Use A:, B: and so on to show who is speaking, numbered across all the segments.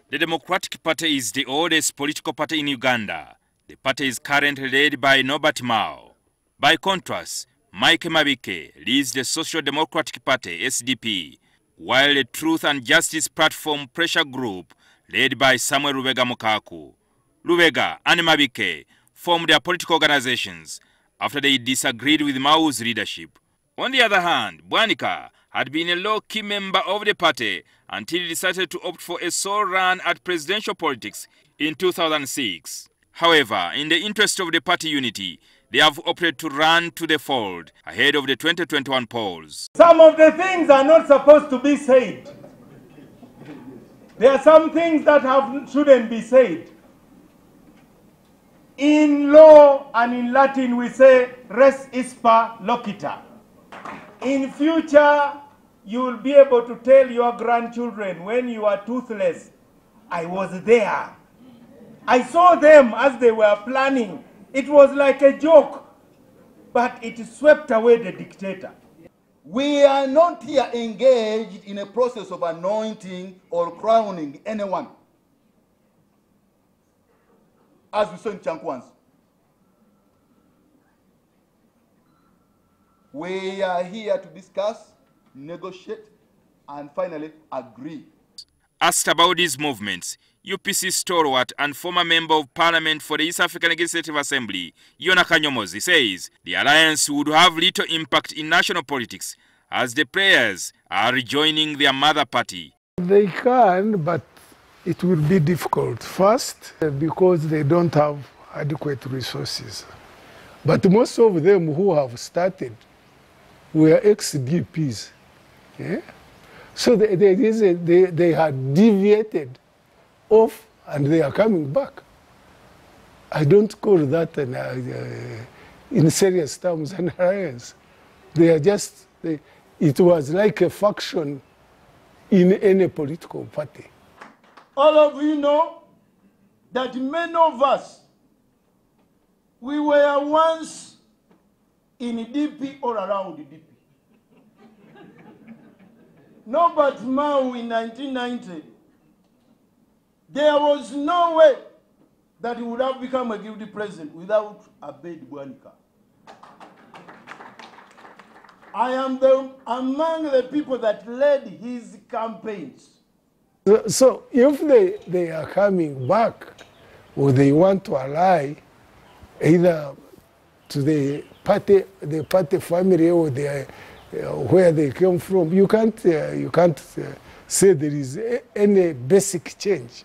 A: The Democratic Party is the oldest political party in Uganda. The party is currently led by Norbert Mao. By contrast, Mike Mabike leads the Social Democratic Party SDP, while the Truth and Justice Platform Pressure Group, led by Samuel Lubega Mukaku. Lubega and Mabike formed their political organizations after they disagreed with Mao's leadership. On the other hand, Bwanika had been a low-key member of the party until he decided to opt for a sole run at presidential politics in 2006. However, in the interest of the party unity, they have opted to run to the fold ahead of the 2021 polls.
B: Some of the things are not supposed to be said. There are some things that shouldn't be said. In law and in Latin we say res ispa locita. In future, you will be able to tell your grandchildren when you are toothless, I was there. I saw them as they were planning. It was like a joke, but it swept away the dictator.
C: We are not here engaged in a process of anointing or crowning anyone, as we saw in Chankwans. We are here to discuss, negotiate, and finally agree.
A: Asked about these movements, UPC stalwart and former member of parliament for the East African Legislative Assembly, Yona Kanyomozi, says the alliance would have little impact in national politics as the players are rejoining their mother party.
D: They can, but it will be difficult. First, because they don't have adequate resources. But most of them who have started were ex-DPs. Yeah? So they had deviated off and they are coming back. I don't call that in serious terms an alliance. They are just, it was like a faction in any political party.
B: All of you know that many of us, we were once in DP or around DP. Norbert Mao in 1990, there was no way that he would have become a guilty president without Abed Bwanika. I am among the people that led his campaigns.
D: So if they are coming back or they want to ally either to the party family or where they came from, you can't say there is any basic change.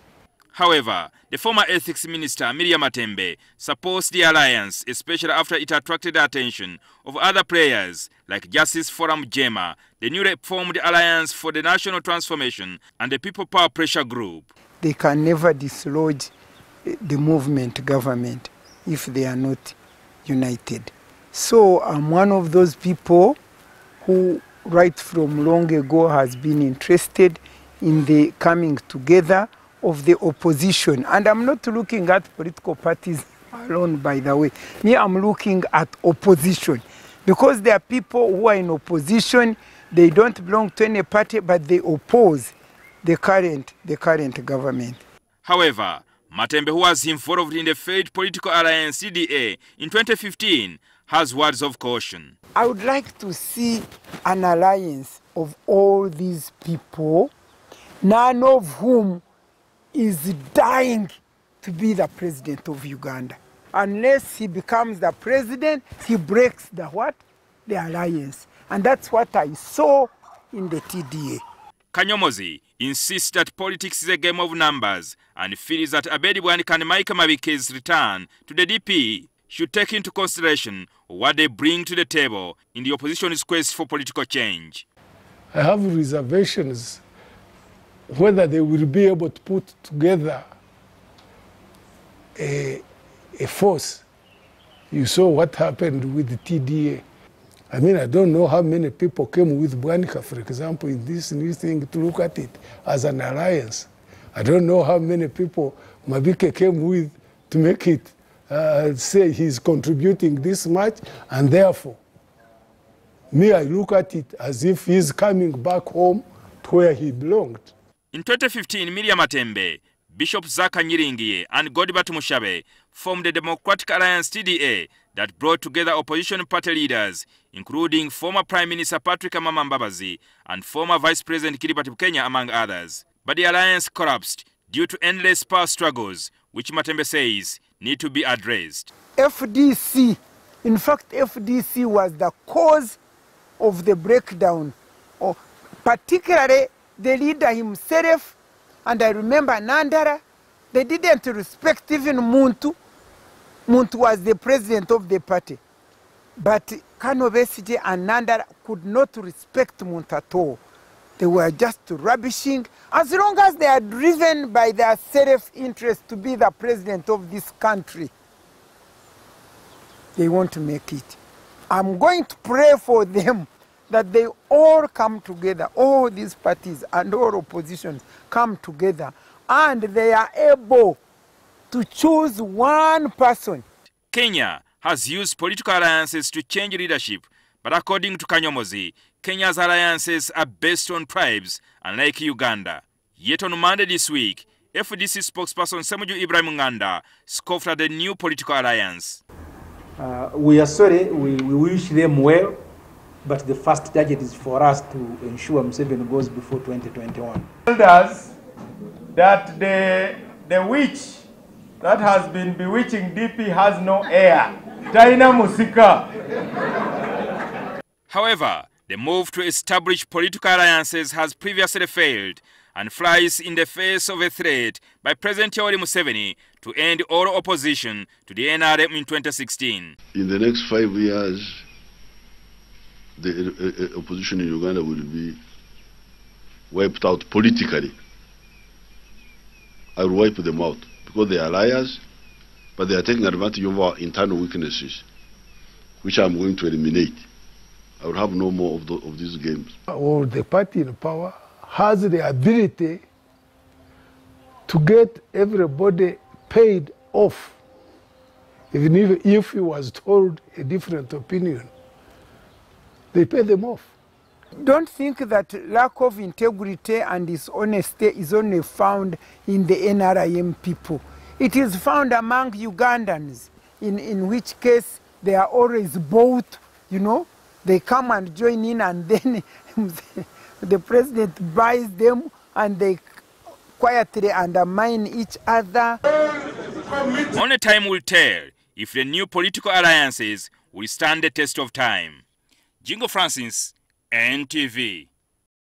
A: However, the former ethics minister, Miriam Matembe, supports the alliance, especially after it attracted the attention of other players like Justice Forum JEMA, the newly formed Alliance for the National Transformation, and the People Power Pressure Group.
E: They can never dislodge the movement government if they are not united. So I'm one of those people who right from long ago has been interested in the coming together of the opposition. And I'm not looking at political parties alone, by the way. Me, I'm looking at opposition. Because there are people who are in opposition, they don't belong to any party, but they oppose the current government.
A: However, Matembe, who was involved in the failed political alliance CDA in 2015, has words of caution.
E: I would like to see an alliance of all these people, none of whom is dying to be the president of Uganda. Unless he becomes the president, he breaks the what? The alliance. And that's what I saw in the TDA.
A: Kanyomozi insists that politics is a game of numbers and feels that Abedi Bwanika and Mike Mabike's return to the DP should take into consideration what they bring to the table in the opposition's quest for political change.
D: I have reservations whether they will be able to put together a force. You saw what happened with the TDA. I mean, I don't know how many people came with Bwanika, for example, in this new thing to look at it as an alliance. I don't know how many people Mabike came with to make it say he's contributing this much, and therefore, me, I look at it as if he's coming back home to where he belonged.
A: In 2015, Miriam Matembe Bishop Zaka Nyiringiye and Godibert Mushabe formed the Democratic Alliance TDA that brought together opposition party leaders, including former Prime Minister Patrick Amama Mbabazi and former Vice President Kiribati Kenya, among others. But the alliance collapsed due to endless power struggles, which Matembe says need to be addressed.
E: FDC, in fact, FDC was the cause of the breakdown, particularly the leader himself. And I remember Nandara, they didn't respect even Muntu. Muntu was the president of the party. But Kano Besigye and Nandara could not respect Muntu at all. They were just rubbishing. As long as they are driven by their self-interest to be the president of this country, they want to make it. I'm going to pray for them that they all come together, all these parties and all oppositions come together, and they are able to choose one person.
A: Kenya has used political alliances to change leadership, but according to Kanyomozi, Kenya's alliances are based on tribes, unlike Uganda. Yet on Monday this week, FDC spokesperson Semuju Ibrahim Nganda scoffed at the new political alliance.
F: We are sorry, we wish them well, but the first target is for us to ensure Museveni goes before 2021.
B: Told us that the witch that has been bewitching DP has no heir. Taina Musika.
A: However, the move to establish political alliances has previously failed and flies in the face of a threat by President Yoweri Museveni to end all opposition to the NRM in 2016.
G: In the next 5 years, the opposition in Uganda will be wiped out politically. I will wipe them out because they are liars, but they are taking advantage of our internal weaknesses, which I am going to eliminate. I will have no more of these games.
D: Or the party in power has the ability to get everybody paid off, even if he was told a different opinion. They pay them off.
E: Don't think that lack of integrity and dishonesty is only found in the NRM people. It is found among Ugandans, in which case they are always both, you know. They come and join in, and then the president buys them and they quietly undermine each other.
A: Only time will tell if the new political alliances will stand the test of time. Jingo Francis, NTV.